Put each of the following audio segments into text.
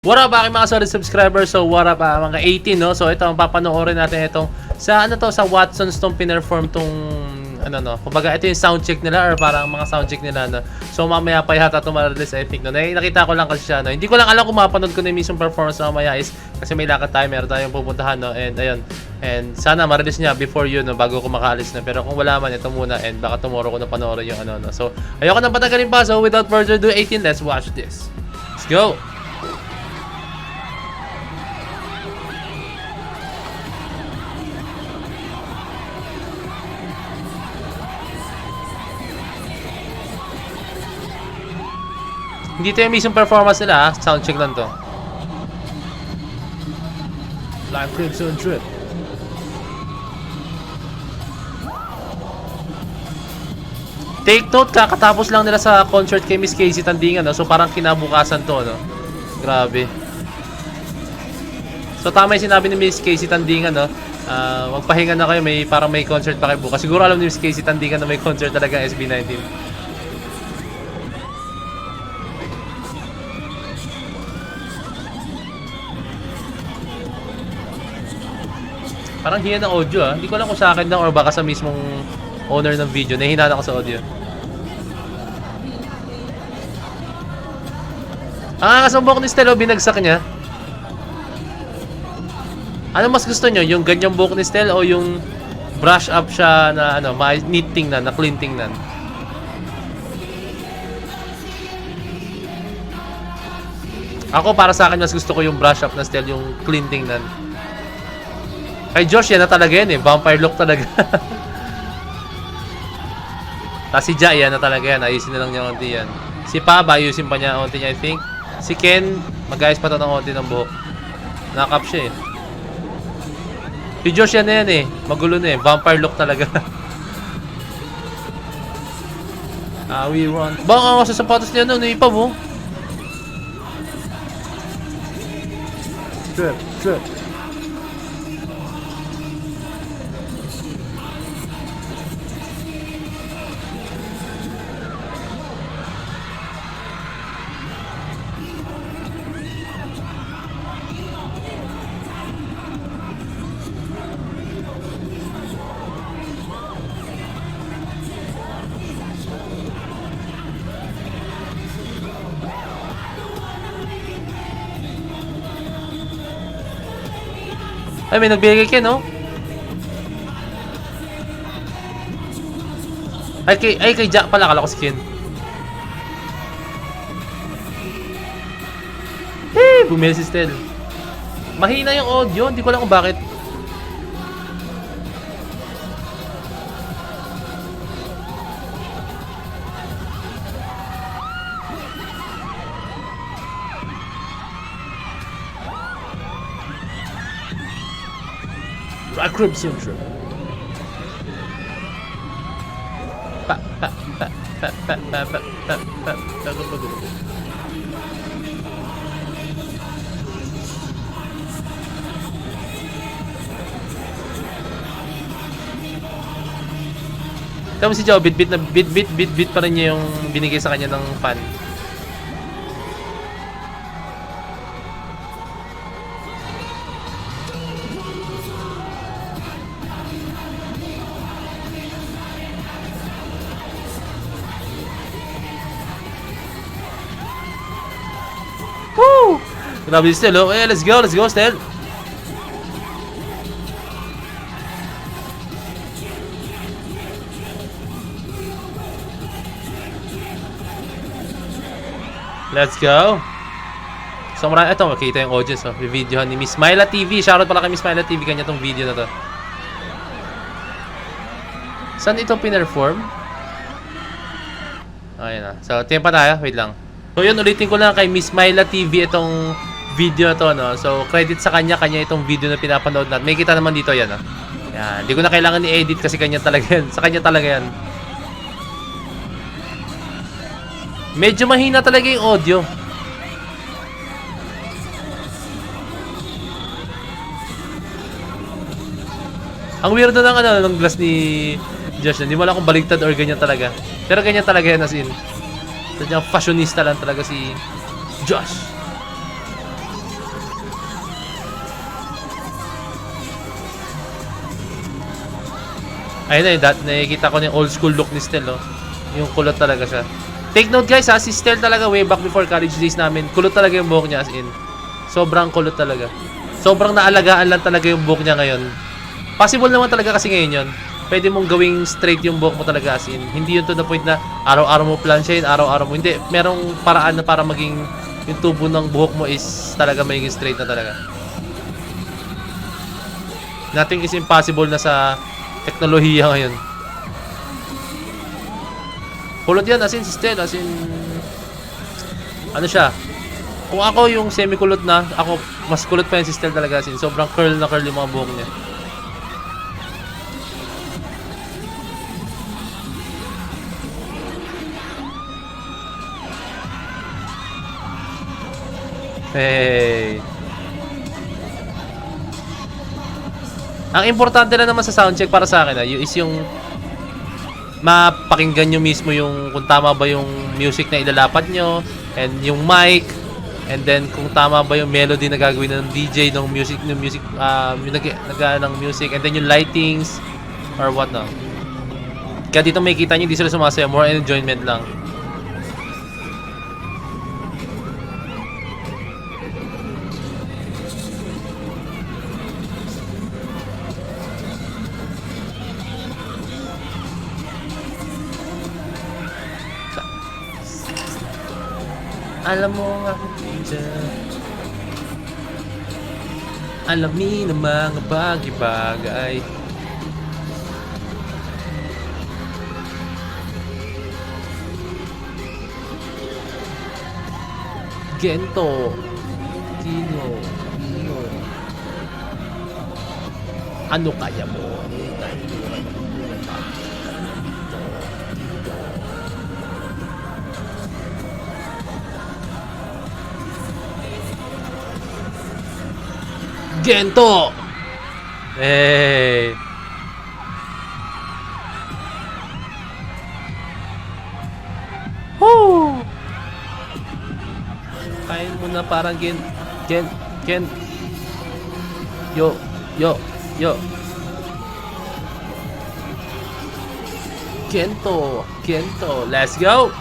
What up aking mga solid subscribers? So what up mga 18 no? So ito ang papanoorin natin itong sa ano to sa Watsons tong pinerform tong ano no. Kumbaga ito yung sound check nila or parang mga sound check nila no. So mamaya pa yata ito ma-release I think no. Nakita ko lang kasi siya no. Hindi ko lang alam kung mapanood ko na yung mismong performance mamaya is kasi may lakad tayo, meron tayong pupuntahan no. And ayun. And sana ma-release niya before yun no, bago ko makaalis na. Pero kung wala man ito muna and baka tomorrow ko na panoorin yung ano no. So ayoko nang patagalin pa. So without further ado 18, let's watch this. Let's go. Hindi ito yung mismong performance nila ha. Soundcheck lang to. Live Crimson Trip. Take note, kakatapos lang nila sa concert kay Miss Casey Tandingan no? So parang kinabukasan to no? Grabe. So tama yung sinabi ni Miss Casey Tandingan no? Magpahinga na kayo, parang may concert pa kayo bukas. Siguro alam ni Miss Casey Tandingan na may concert talaga SB19. Parang hina ng audio ah. Hindi ko alam kung sa akin lang or baka sa mismong owner ng video. Nahihina ako sa audio. Ang kasambok ni Stelo, binagsak niya. Ano mas gusto nyo? Yung ganyang buhok ni Stel o yung brush up siya na ano, neat tingnan, na clean tingnan? Ako para sa akin mas gusto ko yung brush up na Stel, yung clean tingnan. Kay Josh, yan na talaga yan eh. Vampire look talaga. Tapos si Ja, yan na talaga yan. Ayusin na lang niya konti yan. Si Pab, ayusin pa niya konti niya, I think. Si Ken, mag-ayos pa ito ng konti ng buhok. Nakap siya eh. Si Josh, yan na yan eh. Magulo na eh. Vampire look talaga. We run. Baka ako sa sapatos niya noon. Ipab oh. Trip, trip. Ay, may nagbigay kay Ken, no? Ay, kay Jack pala. Kala ko si Ken. Hey, bumili si Stel. Mahina yung audio. Hindi ko alam kung bakit. Crimson Trip. Tama si Joe, bit pa rin niya yung binigay sa kanya ng fan. Woo! Grabe si Stel, oh. Eh, let's go, Stel. Let's go. So, ito, makita yung audience, oh. May videohan ni Miss Myla TV. Shoutout pala kay Miss Myla TV, kanya tong video na to. Saan ito pinerform? Ayan na. So, tingnan pa tayo. Wait lang. So yun, ulitin ko lang kay Miss Myla TV itong video na to, no? So credit sa kanya itong video na pinapanood natin. May kita naman dito yan, no? Yan, hindi ko na kailangan i-edit kasi kanya talaga yan. Sa kanya talaga yan. Medyo mahina talaga yung audio. Ang weirdo ng ng glass ni Josh. Hindi mo alam kung baligtad or ganyan talaga. Pero ganyan talaga yan as in. Sadyang fashionista lang talaga si Josh. Ayun na, nakikita ko na yung old school look ni Stel, oh. Yung kulot talaga siya. Take note guys ha, si Stel talaga way back before college days namin, kulot talaga yung buhok niya as in. Sobrang kulot talaga. Sobrang naalagaan lang talaga yung buhok niya ngayon. Possible naman talaga kasi ngayon yun. Pwede mong gawing straight yung buhok mo talaga as in. Hindi yun to the point na araw-araw mo plansyahin, araw-araw mo. Hindi, merong paraan na para maging yung tubo ng buhok mo is talaga magiging straight na talaga. Nothing is impossible na sa teknolohiya ngayon. Kulot yan, as in si Stel, as in ano siya, kung ako yung semi-kulot na, ako mas kulot pa yung si Stel talaga, as in sobrang curl na curl yung mga buhok niya. Hey. Ang importante na naman sa soundcheck para sa akin is yung mapakinggan nyo mismo yung kung tama ba yung music na ilalapad nyo, and yung mic, and then kung tama ba yung melody na gagawin ng DJ ng music ng music, and then yung lightings or what no. Kaya dito makikita nyo hindi sila sumasaya, more enjoyment lang. Alam mo nga dyan, alamin ang mga bagay-bagay. Gento, Tino, ano kaya mo? Gento! Hey! Woo! Kain mo na parang Gen. Yo. Gento. Let's go!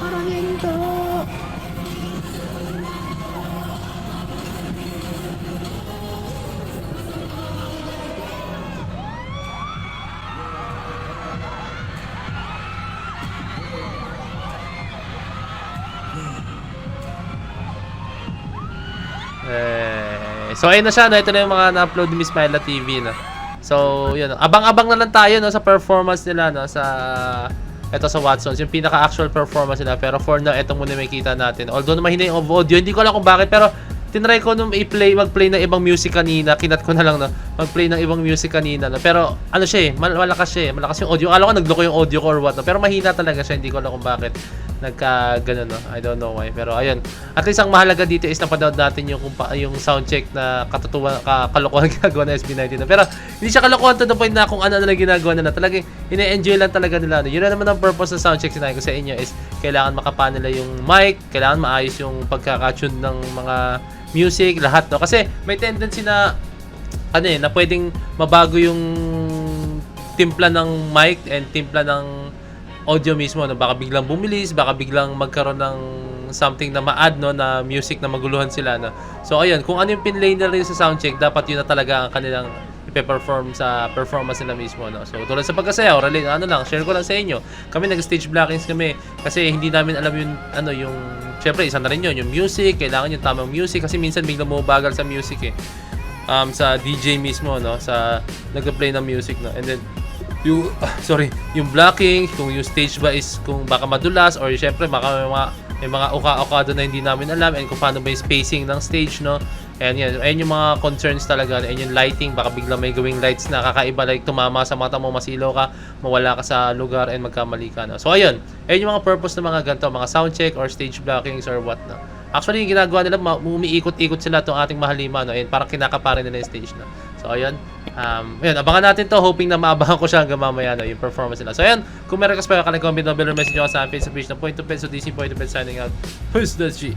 Parang Gento. So ayun na siya, no? Ito na yung mga na-upload ni Miss Myla TV, no? So yun, abang-abang na lang tayo, no, sa performance nila, no, sa ito sa Watsons, yung pinaka-actual performance nila. Pero for now, ito muna may kita natin. Although mahina yung audio, hindi ko alam kung bakit, pero tinry ko nung mag-play ng ibang music kanina, kinat ko na lang, no, mag-play ng ibang music kanina, no? Pero ano siya eh, malakas siya eh, malakas yung audio. Alam ko nagloko yung audio ko or what, no? Pero mahina talaga siya, hindi ko alam kung bakit nagka-ganun, no? I don't know why. Pero ayun, at least ang mahalaga dito is napanood natin yung soundcheck na kalokohan ginagawa na SB19. Pero hindi siya kalokohan to the point na kung ano na ginagawa nila. Talagang ine-enjoy lang talaga nila. Yun na naman ang purpose ng soundcheck sinabi ko sa inyo is kailangan makapa nila yung mic, kailangan maayos yung pagkaka-tune ng mga music, lahat, no? Kasi may tendency na na pwedeng mabago yung timpla ng mic and timpla ng audio mismo, no? Baka biglang bumilis, baka biglang magkaroon ng something na ma-add, no, na music na maguluhan sila, no? So ayun, kung ano yung pinlay nila rin sa soundcheck, dapat yun na talaga ang kanilang ipe-perform sa performance nila mismo, no? So tulad sa pagkasayaw, share ko lang sa inyo. Kami nag-stage blockings kami kasi hindi namin alam yung syempre isa na rin yun, yung music, kailangan yung tamang music kasi minsan biglang bumabagal sa music eh. Sa DJ mismo, no, sa nagpa-play ng music, no. And then yung blocking, kung yung stage ba is kung baka madulas or syempre baka may mga uka-ukado na hindi namin alam, and kung paano ba yung spacing ng stage, no. And ayun yung mga concerns talaga, and yung lighting, baka biglang may gawing lights na kakaiba, like tumama sa mata mo, masilaw ka, mawala ka sa lugar and magkamali ka, no. So ayun yung mga purpose ng mga ganito, mga sound check or stage blockings or what, no. Actually yung ginagawa nila, umiikot-ikot sila tong ating mahalima, no, and parang kinakaparin nila yung stage, no. So ayun, abangan natin to, hoping na maabangan ko siya hanggang mamaya, no, yung performance nila. So ayun, kung meron ka pa, comment down below, message nyo sa Facebook page na Point to Pen, so DC Point to Pen signing out. Peace, that's G.